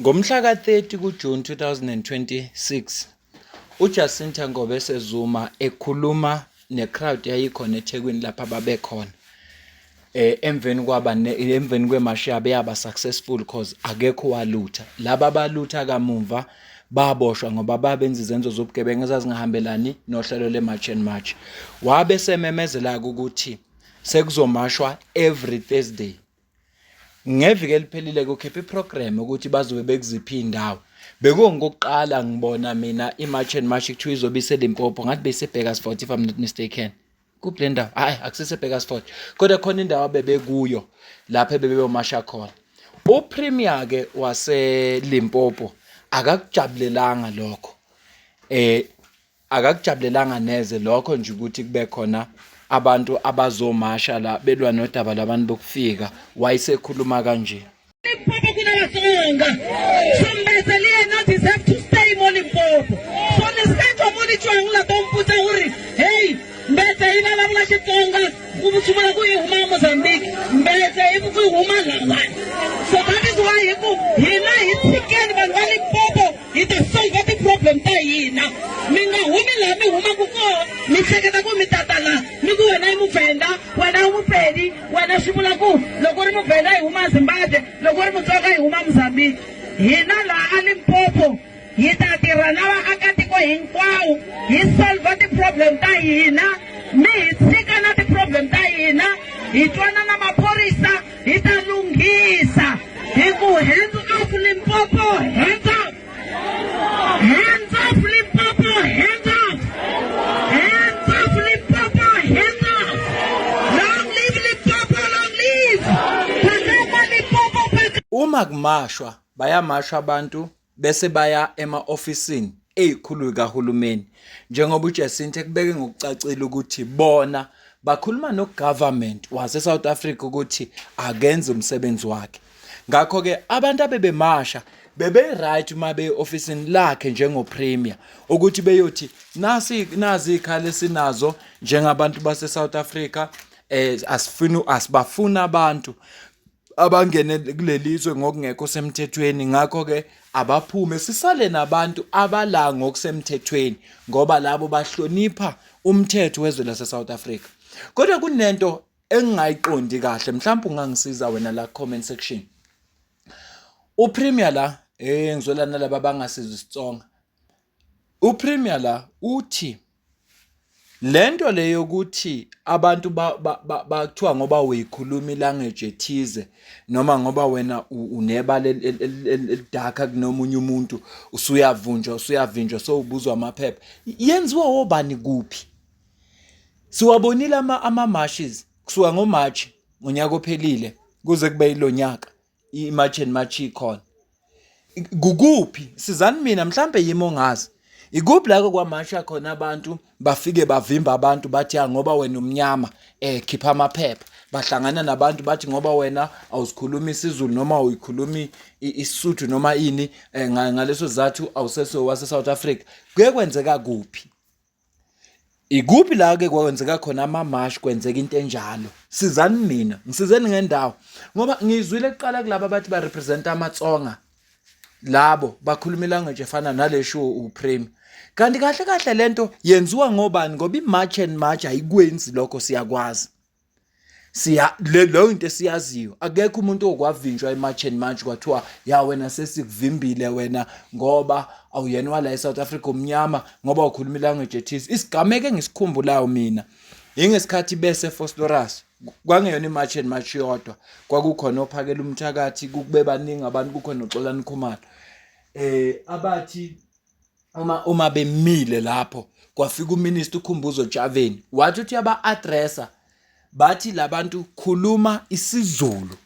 Ngomhla ka-30 kuJuni 2026, uJacinta Ngobese Zuma ekhuluma ne-crowd yayikhona eThekwini lapha babekhona. Emveni kwemashi yabo yaba successful cause akekho walutha. Laba balutha kamumva baboshwa ngoba babenza izenzo zobugebengu ezazingahambelani nohlelo le-March and March. Wabe sememezela-ke ukuthi sekuzomashwa every Thursday. Ngeviki eliphelile kukhipha iprogram ukuthi bazobe bekuziphi indawo. Bekungokuqala ngibona mina i-March and March kuthiwa izobe iseLimpopo, ngathi beyisebhekasfort if I'm not mistaken. Kuphi le ndawo? Hayi, akusisebhekasfort. Kodwa khona indawo abebekuyo lapho bebeyomasha khona. Upremier-ke waseLimpopo akakujabulelanga lokho. Akakujabulelanga neze lokho nje ukuthi kube khona abantu abazomasha la belwa nodaba labantu bokufika. Wayesekhuluma kanje. Limpopo kunabatsonga. Sombese liye not deserve to stay mo Limpopo. So nesenzo mo di tshwang la tomputsa hore hey mbetse ina la bula Xitsonga ku butsumela ku huma Mozambique mbetse ibu ku huma lawa. So that is why hina hi tshikeni vanhu va Limpopo hi ta solve the problem ta hina. Minga humi la mi huma ku ko mi tsheketa ku mi tatala mi ku wena i Muvenda wena u Mupedi wena swivula ku loko ri Muvenda hi huma Zimbabwe loko ri Mutsonga hi huma Mozambique. Hina la a Limpopo hi ta tirha na vaakatiko hinkwawo hi solve the problem ta hina. Mi hi tshika na ti problem ta hina hi twana na maphorisa hi ta lunghisa hi ku hands up Limpopo, hands up, hands up Limpopo, hands up, hands up Limpopo, hands up. Long live Limpopo, long live. Phakama Limpopo. Uma kumashwa bayamashwa abantu bese baya ema-ofisini ezikhulu kahulumeni. Njengoba uJacinta kubeke ngokucacile ukuthi bona bakhuluma no-government wase-South Africa ukuthi akenze umsebenzi wakhe. Ngakho-ke abantu abebemasha bebe-right uma be-ofisini lakhe njengopremier ukuthi beyothi nazi ikhali esinazo njengabantu base-South Africa, asibafuna abantu abangene kulelizwe ngokungekho semthethweni. Ngakho-ke abaphume sisale nabantu abala ngokusemthethweni ngoba labo bahlonipha umthetho wezwe lase-South Africa. Kodwa kunento engingayiqondi kahle, mhlawumbe ungangisiza wena la comment section. Upremier la ngizwelana laba bangasizwe isitsonga. Upremier la uthi lento leyo ukuthi abantu bakuthiwa ngoba uyikhuluma ilanguage ethize noma ngoba wena unebala elidaka kunomunye umuntu usuyavinjwa so ubuzwa amaphepha yenziwa obani kuphi? Siwabonile ama-marches kusuka ngoMarch ngonyaka ophelile kuze kube yilonyaka i-March and March ikhona. Kukuphi? Sizani mina mhlambe yimo ngazi. Ikuphi la kwamasha khona abantu bafike bavimba abantu bathi ngoba wena umnyama khipha amaphepha. Bahlangana nabantu bathi ngoba wena awusikhuluma isiZulu noma uyikhuluma iSotho noma ini ngaleso zathu awuseso wase-South Africa. Kuye kwenzeka kuphi? Ikuphi la ke kwenzeka khona ama-march kwenzeka into enjalo? Sizani mina, ngisizeni ngendawo ngoba ngizwile kuqala kulabo bathi ba represent amatsonga. Labo bakhuluma ilanguage efana nalesho upremier. Kanti kahle lento yenziwa ngobani? Ngoba i-March and March ayikwenzi lokho, siyakwazi. Leyo into esiyaziyo. Akekho umuntu okwavinjwa i-March and March kwathiwa ya wena sesikuvimbile wena ngoba awuyena wala eSouth Africa umnyama ngoba ukhuluma ilanguage ethize. Isigameke ngisikhumbulayo mina ingesikhathi bese Phosphorus kwangeyona i-March and March yodwa, kwakukhona ophakela umthakathi kube baningi abantu, kukhona noXolani Khumalo. Abathi uma bemile lapho kwafika uMinister uKhumbuzo Ntshavheni wathi uthi yaba-addressa bathi labantu khuluma isiZulu.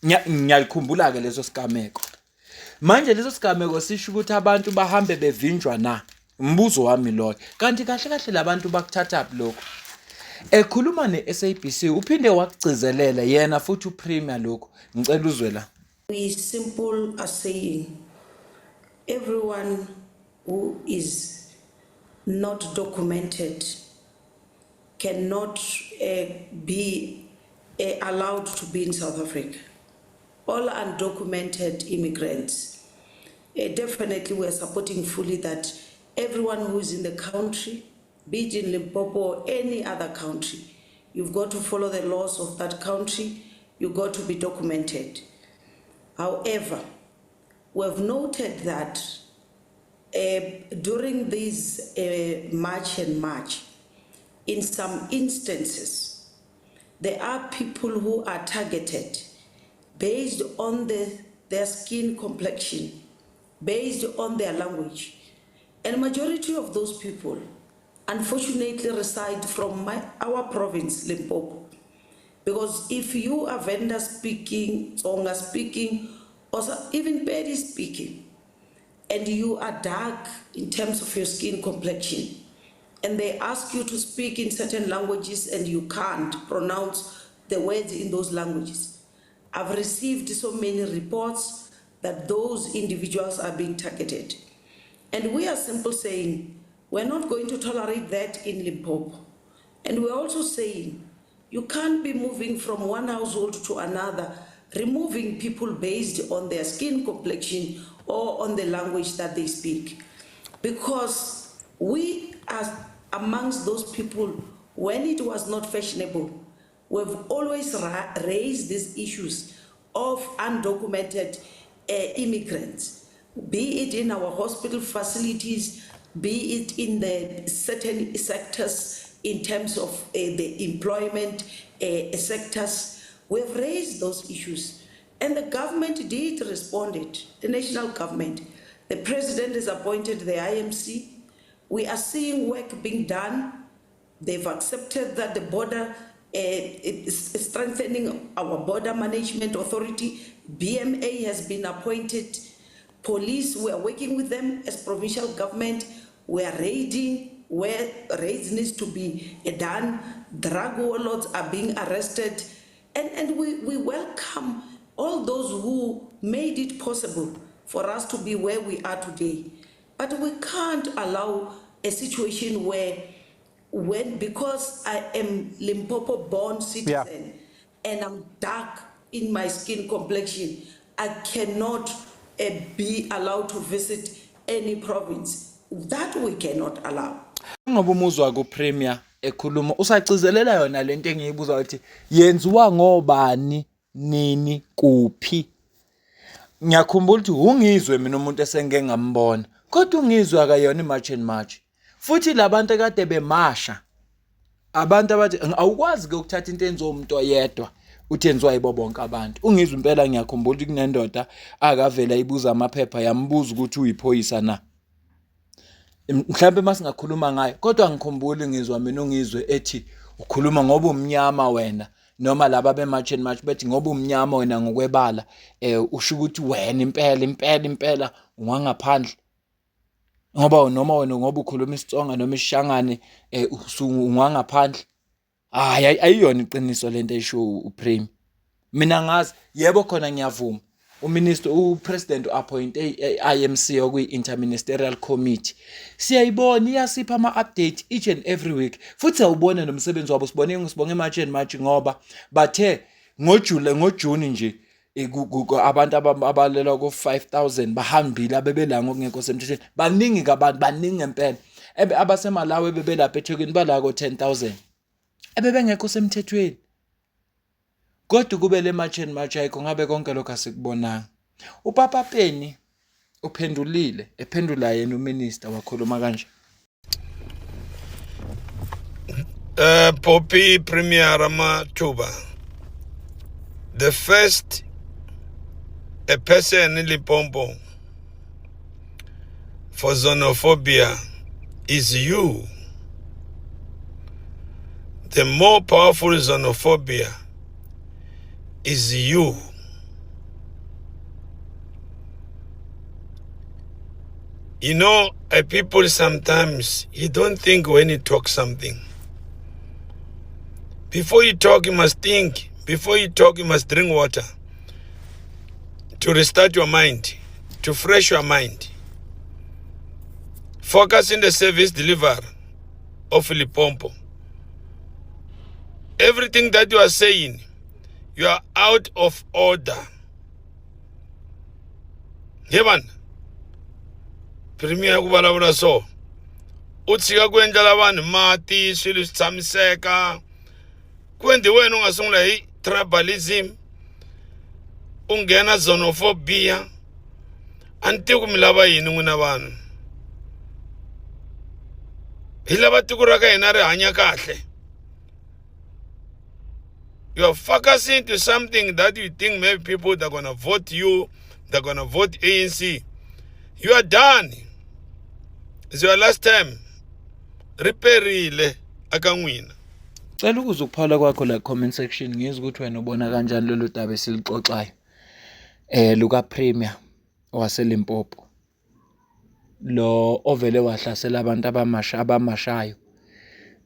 Ngiyalikhumbula ke leso sigameko. Manje leso sigameko sisho ukuthi abantu bahambe bevinjwa na? Umbuzo wami loyo. Kanti kahle labantu bakuthatha lokho. Ekhuluma ne-SABC uphinde wakugcizelela yena futhi upremier lokho. Ngicela uzwe la. We simple as saying everyone who is not documented cannot be allowed to be in South Africa. All undocumented immigrants definitely we are supporting fully that everyone who is in the country, be it in Limpopo or any other country, you've got to follow the laws of that country, you've got to be documented. However, we have noted that during this March and March, in some instances, there are people who are targeted based on their skin complexion, based on their language. And majority of those people, unfortunately, reside from our province, Limpopo. Because if you are Venda speaking, Tsonga speaking, or even Pedi speaking, and you are dark in terms of your skin complexion, and they ask you to speak in certain languages and you can't pronounce the words in those languages. I've received so many reports that those individuals are being targeted. And we are simply saying, we're not going to tolerate that in Limpopo. And we're also saying, you can't be moving from one household to another, removing people based on their skin complexion or on the language that they speak. Because we are amongst those people, when it was not fashionable, we've always raised these issues of undocumented immigrants, be it in our hospital facilities, be it in the certain sectors in terms of the employment sectors. We've raised those issues and the government did respond, the national government. The president has appointed the IMC. We are seeing work being done. They've accepted that the border is strengthening our border management authority. BMA has been appointed. Police, we are working with them as provincial government. We are raiding where raids needs to be done. Drug warlords are being arrested. And we welcome all those who made it possible for us to be where we are today. But we can't allow a situation where because I am Limpopo born citizen and I'm dark in my skin complexion, I cannot be allowed to visit any province. That we cannot allow. Ngoba umuzwa ku Premier ekhuluma usacizelela yona lento engiyibuza ukuthi yenziwa ngobani nini kuphi. Ngiyakhumbula ukuthi ungizwe mina umuntu esengeke ngambona kodwa ungizwe akayona iMarch and March. Futhi labantu kade bemasha abantu abathi awukwazi ke ukuthatha into enziwa umuntu oyedwa uthi enziwa yibo bonke abantu. Ungizwe impela ngiyakhumbula ukuthi kunendoda akavela ibuza amaphepha yambuza ukuthi uyiphoyisa na. Mhlambe masingakhuluma ngayo kodwa ngikhumbula ngizwa mina ungizwe ethi ukhuluma ngoba umnyama wena noma laba beMarch and March bethi ngoba umnyama wena ngokwebala usho ukuthi wena impela ungangaphandle ngoba noma wena ngoba ukhuluma isitsonga noma isishangane ungangaphandle. Hayi ayiyona iqiniso lento esho uPremi. Mina ngazi yebo khona ngiyavuma upresident appoint IMC okuyi interministerial committee. Siyayibona iyasipha ama-update each and every week. Futhi awubone nomsebenzi wabo sibonge March and March ngoba bathe ngoJune nje abantu abalela ku 5,000 bahambile abebela ngokungekho semthethweni. Baningi kabantu baningi empela. Abasemalawi bebelapha eThekwini bala ko 10,000. Bengekho semthethweni. Kodwa kube le March and March ayikho ngabe konke lokho asikubonanga. UPapa Peni ephendula yena uminister wakhuluma kanje. Poppy Premier Ramathuba. The first a person in Limpopo for xenophobia is you. The more powerful xenophobia is you. You know, people sometimes, you don't think when you talk something. Before you talk, you must think. Before you talk, you must drink water to restart your mind, to fresh your mind. Focus in the service delivery of Limpopo. Everything that you are saying, you are out of order. Heaven, Premier ku vulavula so u tshika ku endlela vanhu mati swilo swi tshamiseka ku endliwe wena u nga sungula hi tribalism u nghena xenophobia a ni tivi ku mi lava yini n'wina vanhu hi lava tiko ra ka hina ri hanya kahle. You're focusing into something that you think maybe people that are gonna vote you, they're gonna vote ANC. You are done. It's your last time. Riperile aka n'wina. Cela ukuze ukuphawula kwakho la comment section ngizwe ukuthi wena ubona kanjani lolu daba esilixoxayo luka Premier waseLimpopo lo ovele wahlasela abantu abamashayo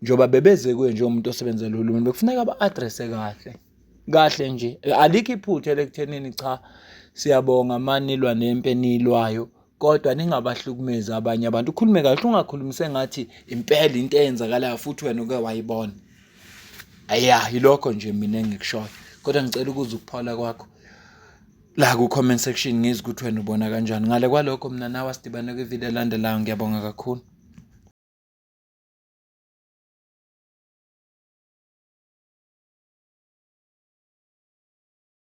njoba bebeze kuye nje umuntu osebenzela uhulumeni bekufuneka aba-addresse kahle nje alikho iphutha elekuthenini cha siyabonga manilwa nempi enilwayo kodwa ningabahlukumezi abanye abantu ukhulume kahle ungakhulumise ngathi impela into eyenzakalayo futhi wena uke wayibona. Aya yilokho nje mina engikushoyo kodwa ngicela ukuze ukuphawula kwakho la ku comment section ngizwe ukuthi wena ubona kanjani ngale kwalokho mina nawe sidibane kwivideo elandelayo ngiyabonga kakhulu.